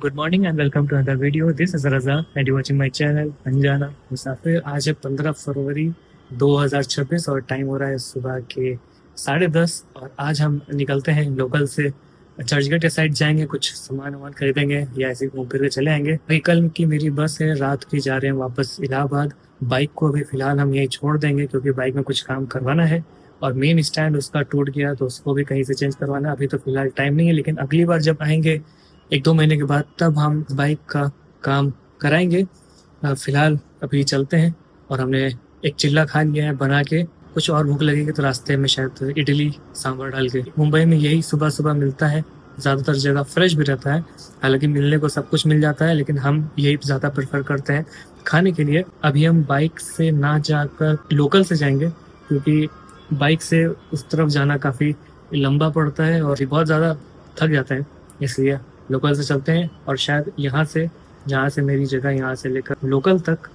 Good morning and welcome to another video. This is Raza and you watching my channel Anjana Musafir. आज है 15 फरवरी 2026 और time हो रहा है सुबह के 10:30 और आज हम निकलते हैं लोकल से चर्चगेट के साइड जाएंगे, कुछ सामान वामान खरीदेंगे या ऐसे घूम फिर के चले आएंगे। भाई कल की मेरी बस है, रात की जा रहे हैं वापस इलाहाबाद। बाइक को अभी फिलहाल हम यहीं छोड़ देंगे क्योंकि बाइक में कुछ काम करवाना है और मेन स्टैंड उसका टूट गया तो उसको भी कहीं से चेंज करवाना है। अभी तो फिलहाल टाइम नहीं है, लेकिन अगली बार जब आएंगे 1-2 महीने के बाद तब हम बाइक का काम कराएंगे। फिलहाल अभी चलते हैं और हमने एक चिल्ला खा लिया है बना के। कुछ और भूख लगेगी तो रास्ते में शायद इडली सांभर डाल के। मुंबई में यही सुबह सुबह मिलता है, ज़्यादातर जगह फ्रेश भी रहता है। हालांकि मिलने को सब कुछ मिल जाता है, लेकिन हम यही ज़्यादा प्रेफर करते हैं खाने के लिए। अभी हम बाइक से ना जाकर लोकल से जाएंगे क्योंकि बाइक से उस तरफ जाना काफ़ी लंबा पड़ता है और बहुत ज़्यादा थक जाता है, इसलिए लोकल से चलते हैं और शायद यहाँ से, जहाँ से मेरी जगह यहाँ से लेकर लोकल तक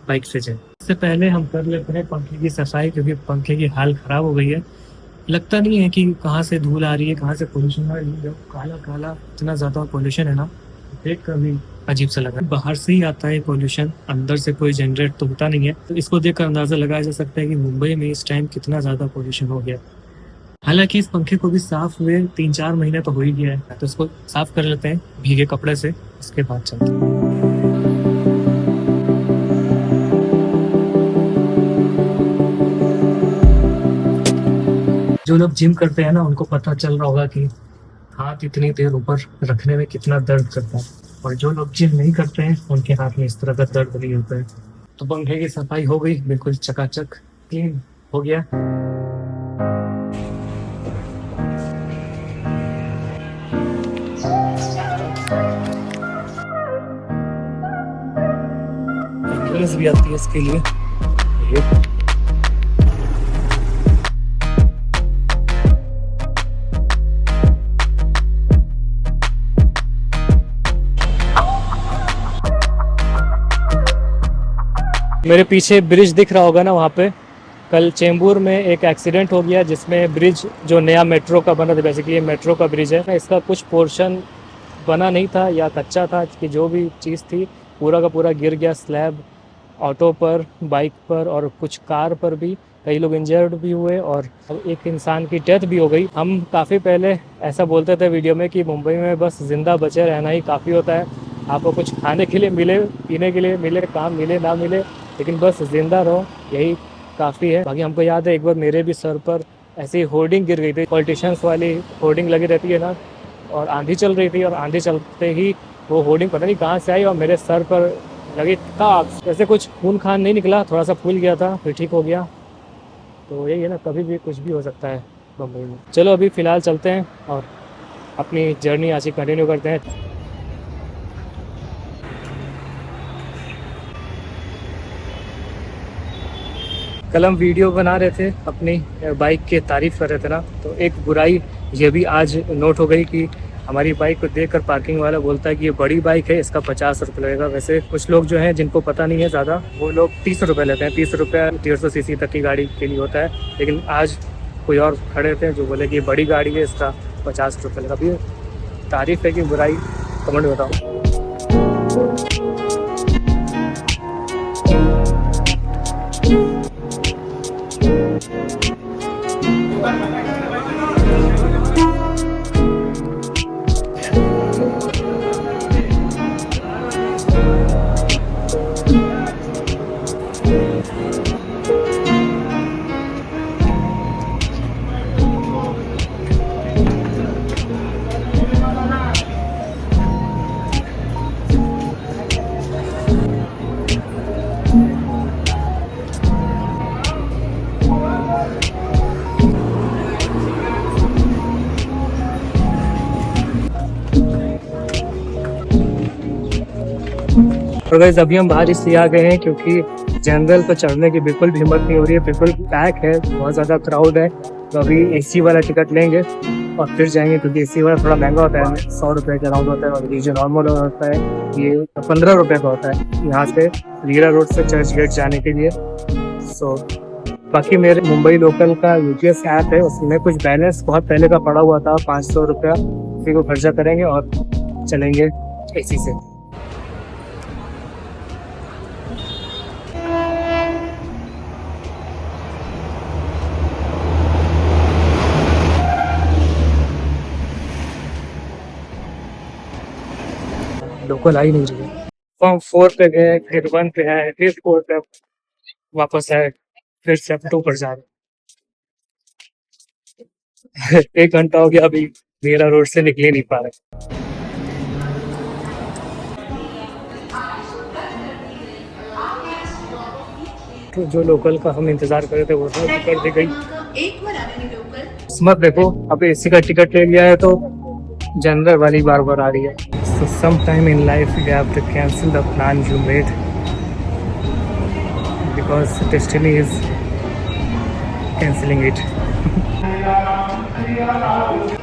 बाइक से जाए। इससे पहले हम कर लेते हैं पंखे की सफाई क्योंकि पंखे की हाल ख़राब हो गई है। लगता नहीं है कि कहाँ से धूल आ रही है, कहाँ से पोल्यूशन आ रही है। जब काला काला इतना ज़्यादा पोल्यूशन है ना, देख कर भी अजीब सा लगा। बाहर से ही आता है पोल्यूशन, अंदर से कोई जनरेट तो होता नहीं है। तो इसको देखकर अंदाज़ा लगाया जा सकता है कि मुंबई में इस टाइम कितना ज़्यादा पोल्यूशन हो गया। हालांकि इस पंखे को भी साफ हुए 3-4 महीने तो हो ही गया है, तो इसको साफ कर लेते हैं भीगे कपड़े से, उसके बाद चलते हैं। जो लोग जिम करते हैं ना, उनको पता चल रहा होगा कि हाथ इतनी देर ऊपर रखने में कितना दर्द करता है, और जो लोग जिम नहीं करते हैं उनके हाथ में इस तरह का दर्द नहीं होता है। तो पंखे की सफाई हो गई, बिल्कुल चकाचक क्लीन हो गया। भी आती है इसके लिए। मेरे पीछे ब्रिज दिख रहा होगा ना, वहाँ पे कल चेंबूर में एक एक्सीडेंट हो गया जिसमें ब्रिज जो नया मेट्रो का बना था, बेसिकली मेट्रो का ब्रिज है, इसका कुछ पोर्शन बना नहीं था या कच्चा था, कि जो भी चीज़ थी पूरा का पूरा गिर गया। स्लैब ऑटो पर, बाइक पर और कुछ कार पर भी कई लोग इंजर्ड भी हुए और एक इंसान की डेथ भी हो गई। हम काफ़ी पहले ऐसा बोलते थे वीडियो में कि मुंबई में बस ज़िंदा बचे रहना ही काफ़ी होता है। आपको कुछ खाने के लिए मिले, पीने के लिए मिले, काम मिले ना मिले, लेकिन बस ज़िंदा रहो, यही काफ़ी है। बाकी हमको याद है एक बार मेरे भी सर पर ऐसी होर्डिंग गिर गई थी, पॉलिटिशियंस वाली होर्डिंग लगी रहती है ना, और आंधी चल रही थी और आंधी चलते ही वो होर्डिंग पता नहीं कहाँ से आई और मेरे सर पर लगी था। वैसे कुछ खून खान नहीं निकला, थोड़ा सा फूल गया था, फिर ठीक हो गया। तो यही है ना, कभी भी कुछ भी हो सकता है बम्बई में। चलो अभी फ़िलहाल चलते हैं और अपनी जर्नी आज ही कंटिन्यू करते हैं। कल हम वीडियो बना रहे थे, अपनी बाइक की तारीफ़ कर रहे थे ना, तो एक बुराई ये भी आज नोट हो गई कि हमारी बाइक को देखकर पार्किंग वाला बोलता है कि ये बड़ी बाइक है, इसका 50 रुपये लगेगा। वैसे कुछ लोग जो हैं जिनको पता नहीं है ज़्यादा, वो लोग 30 रुपये लेते हैं। 30 रुपये 150 सीसी तक की गाड़ी के लिए होता है, लेकिन आज कोई और खड़े थे जो बोले कि ये बड़ी गाड़ी है, इसका 50 रुपये लगेगा। अभी तारीफ़ है कि बुराई, कमेंट बताओ। और गाइस अभी हम बाहर इसलिए आ गए हैं क्योंकि जनरल पर चढ़ने की बिल्कुल भी हिम्मत नहीं हो रही है, बिल्कुल पैक है, बहुत ज़्यादा क्राउड है। तो अभी एसी वाला टिकट लेंगे और फिर जाएंगे, क्योंकि एसी वाला थोड़ा महंगा होता है, 100 रुपये के अराउंड होता है, और ये जो नॉर्मल होता है ये 15 रुपये का होता है यहाँ से रीरा रोड से चर्च गेट जाने के लिए। सो बाकी मेरे मुंबई लोकल का UPS ऐप है, उसमें कुछ बैलेंस बहुत पहले का पड़ा हुआ था, 500 रुपया, उसी को खर्चा करेंगे और चलेंगे एसी से। लोकल आ ही नहीं रही है। फॉर्म 4 पे गए, फिर 1 पे आए, फिर 4 पे वापस आए, फिर से अब 2 पर जा रहे। 1 घंटा हो गया अभी मेरा रोड से निकल ही नहीं पा रहे। तो जो लोकल का हम इंतजार कर रहे थे वो रद्द कर दी गई। किस्मत देखो, अब एसी का टिकट ले लिया है तो जनरल वाली बार बार आ रही है। So sometime in life you have to cancel the plan you made because destiny is cancelling it.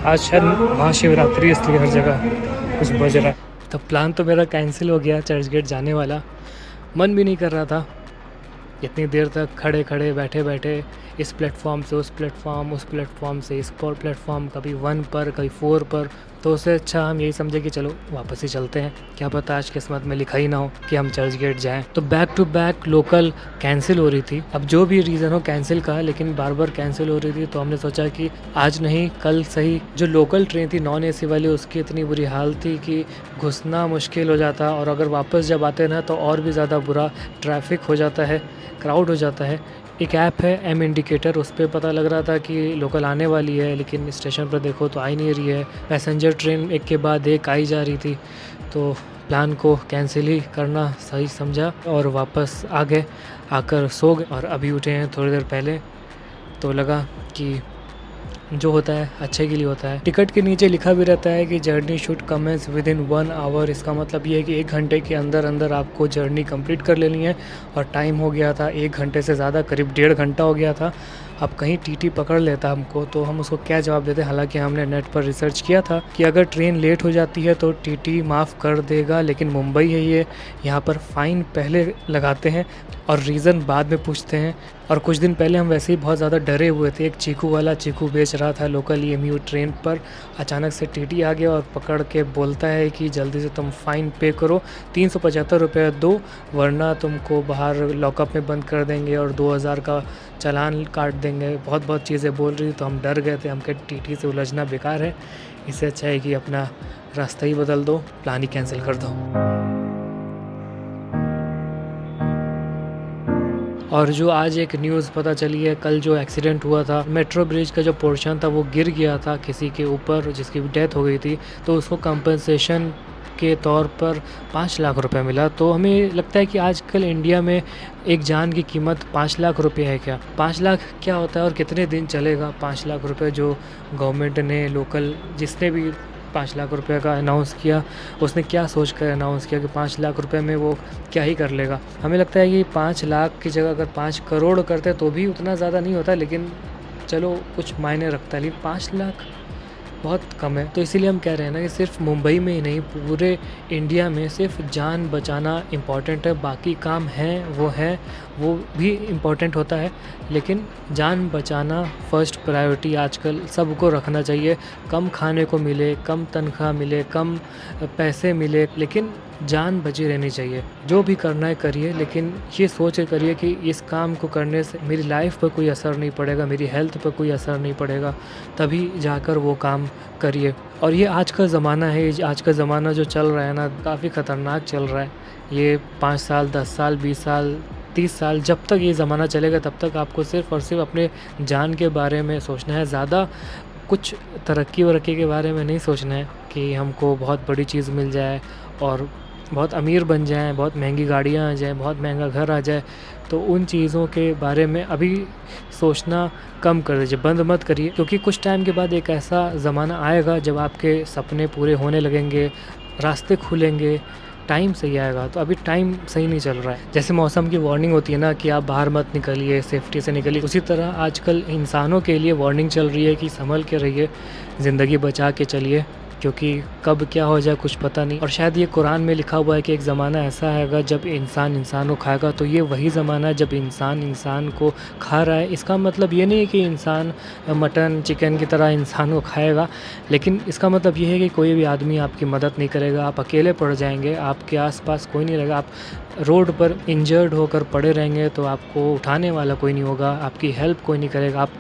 आज शायद महाशिवरात्रि इसलिए हर जगह कुछ बज रहा है। तो प्लान तो मेरा कैंसिल हो गया, चर्च गेट जाने वाला। मन भी नहीं कर रहा था इतनी देर तक खड़े खड़े बैठे बैठे, इस प्लेटफॉर्म से उस प्लेटफॉर्म से इस प्लेटफॉर्म, कभी 1 पर कभी 4 पर। तो उससे अच्छा हम यही समझे कि चलो वापस ही चलते हैं, क्या पता आज किस्मत में लिखा ही ना हो कि हम चर्च गेट जाएं। तो back to back local cancel हो रही थी। अब जो भी रीज़न हो कैंसिल का, लेकिन बार बार कैंसिल हो रही थी। तो हमने सोचा कि आज नहीं कल सही। जो लोकल ट्रेन थी नॉन एसी वाली, उसकी इतनी बुरी हाल थी कि घुसना मुश्किल हो जाता, और अगर वापस जब आते ना तो और भी ज़्यादा बुरा ट्रैफिक हो जाता है, क्राउड हो जाता है। एक ऐप है एम इंडिकेटर, उस पर पता लग रहा था कि लोकल आने वाली है, लेकिन स्टेशन पर देखो तो आ ही नहीं रही है। पैसेंजर ट्रेन एक के बाद एक आई जा रही थी। तो प्लान को कैंसिल ही करना सही समझा और वापस आ गए। आकर सो गए और अभी उठे हैं थोड़ी देर पहले। तो लगा कि जो होता है अच्छे के लिए होता है। टिकट के नीचे लिखा भी रहता है कि journey should commence within 1 hour. इसका मतलब ये है कि 1 घंटे के अंदर अंदर आपको जर्नी कंप्लीट कर लेनी है। और टाइम हो गया था 1 घंटे से ज़्यादा, करीब 1.5 घंटा हो गया था। अब कहीं टीटी पकड़ लेता हमको तो हम उसको क्या जवाब देते। हालांकि हमने नेट पर रिसर्च किया था कि अगर ट्रेन लेट हो जाती है तो टीटी माफ़ कर देगा, लेकिन मुंबई है ये, यहाँ पर फ़ाइन पहले लगाते हैं और रीज़न बाद में पूछते हैं। और कुछ दिन पहले हम वैसे ही बहुत ज़्यादा डरे हुए थे। एक चीकू वाला चीकू बेच रहा था लोकल EMU ट्रेन पर। अचानक से टीटी आ गया और पकड़ के बोलता है कि जल्दी से तुम फ़ाइन पे करो, 375 रुपये दो, वरना तुमको बाहर लॉकअप में बंद कर देंगे और 2000 का चालान काट देंगे। बहुत बहुत चीज़ें बोल रही। तो हम डर गए थे, हम कहे टीटी से उलझना बेकार है, इससे अच्छा है कि अपना रास्ता ही बदल दो, प्लान ही कैंसिल कर दो। और जो आज एक न्यूज़ पता चली है, कल जो एक्सीडेंट हुआ था, मेट्रो ब्रिज का जो पोर्शन था वो गिर गया था किसी के ऊपर, जिसकी डेथ हो गई थी। तो उसको कंपनसेशन के तौर पर 5 लाख रुपए मिला। तो हमें लगता है कि आजकल इंडिया में एक जान की कीमत 5 लाख रुपए है क्या? 5 लाख क्या होता है और कितने दिन चलेगा 5 लाख रुपए जो गवर्नमेंट ने, लोकल जिसने भी 5 लाख रुपए का अनाउंस किया, उसने क्या सोच कर अनाउंस किया कि 5 लाख रुपए में वो क्या ही कर लेगा। हमें लगता है कि 5 लाख की जगह अगर 5 करोड़ करते तो भी उतना ज़्यादा नहीं होता, लेकिन चलो कुछ मायने रखता है। लेकिन 5 लाख बहुत कम है। तो इसीलिए हम कह रहे हैं ना कि सिर्फ मुंबई में ही नहीं, पूरे इंडिया में सिर्फ जान बचाना इम्पॉर्टेंट है। बाकी काम है वो भी इम्पॉर्टेंट होता है, लेकिन जान बचाना फर्स्ट प्रायोरिटी आजकल सबको रखना चाहिए। कम खाने को मिले, कम तनख्वाह मिले, कम पैसे मिले, लेकिन जान बची रहनी चाहिए। जो भी करना है करिए, लेकिन ये सोच के करिए कि इस काम को करने से मेरी लाइफ पर कोई असर नहीं पड़ेगा, मेरी हेल्थ पर कोई असर नहीं पड़ेगा, तभी जाकर वो काम करिए। और ये आज का ज़माना है, आज का ज़माना जो चल रहा है ना, काफ़ी ख़तरनाक चल रहा है। ये 5 साल, 10 साल, 20 साल, 30 साल, जब तक ये ज़माना चलेगा तब तक आपको सिर्फ़ और सिर्फ अपने जान के बारे में सोचना है। ज़्यादा कुछ तरक्की वरक्की के बारे में नहीं सोचना है कि हमको बहुत बड़ी चीज़ मिल जाए और बहुत अमीर बन जाएं, बहुत महंगी गाड़ियाँ आ जाएं, बहुत महंगा घर आ जाए। तो उन चीज़ों के बारे में अभी सोचना कम कर दीजिए, बंद मत करिए, क्योंकि कुछ टाइम के बाद एक ऐसा ज़माना आएगा जब आपके सपने पूरे होने लगेंगे, रास्ते खुलेंगे, टाइम सही आएगा। तो अभी टाइम सही नहीं चल रहा है। जैसे मौसम की वार्निंग होती है ना कि आप बाहर मत निकलिए, सेफ्टी से निकलिए, उसी तरह आजकल इंसानों के लिए वार्निंग चल रही है कि संभल के रहिए, ज़िंदगी बचा के चलिए। क्योंकि कब क्या हो जाए कुछ पता नहीं। और शायद ये कुरान में लिखा हुआ है कि एक ज़माना ऐसा आएगा जब इंसान इंसान को खाएगा, तो ये वही ज़माना है जब इंसान इंसान को खा रहा है। इसका मतलब ये नहीं है कि इंसान मटन चिकन की तरह इंसान को खाएगा, लेकिन इसका मतलब ये है कि कोई भी आदमी आपकी मदद नहीं करेगा, आप अकेले पड़ जाएंगे, आपके आसपास कोई नहीं रहेगा, आप रोड पर इंजर्ड होकर पड़े रहेंगे तो आपको उठाने वाला कोई नहीं होगा, आपकी हेल्प कोई नहीं करेगा। आप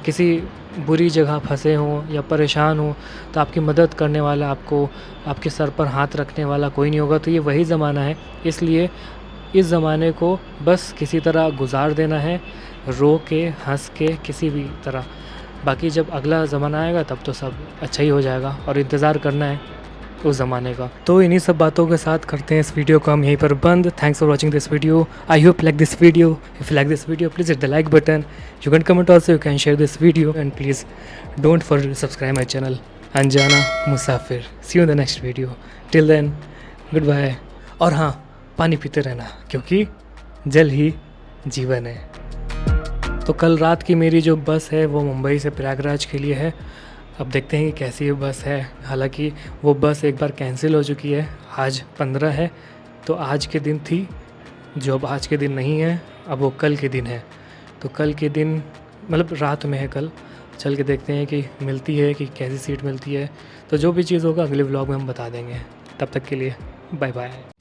किसी बुरी जगह फंसे हों या परेशान हों तो आपकी मदद करने वाला, आपको आपके सर पर हाथ रखने वाला कोई नहीं होगा। तो ये वही ज़माना है, इसलिए इस ज़माने को बस किसी तरह गुजार देना है, रो के हंस के किसी भी तरह। बाकी जब अगला ज़माना आएगा तब तो सब अच्छा ही हो जाएगा, और इंतज़ार करना है उस ज़माने का। तो इन्हीं सब बातों के साथ करते हैं इस वीडियो को हम यहीं पर बंद। Thanks for watching this video. I hope like this video. If you like this video please hit the like button, you can comment also, you can share this video, and please don't forget to subscribe my channel Anjana Musafir. See you in the next video, till then goodbye. और हाँ, पानी पीते रहना क्योंकि जल ही जीवन है। तो कल रात की मेरी जो बस है वो मुंबई से प्रयागराज के लिए है। अब देखते हैं कि कैसी ये बस है। हालांकि वो बस एक बार कैंसिल हो चुकी है, आज 15 है, तो आज के दिन थी जो अब आज के दिन नहीं है, अब वो कल के दिन है। तो कल के दिन मतलब रात में है कल, चल के देखते हैं कि मिलती है कि कैसी सीट मिलती है। तो जो भी चीज़ होगा अगले व्लॉग में हम बता देंगे। तब तक के लिए बाय बाय।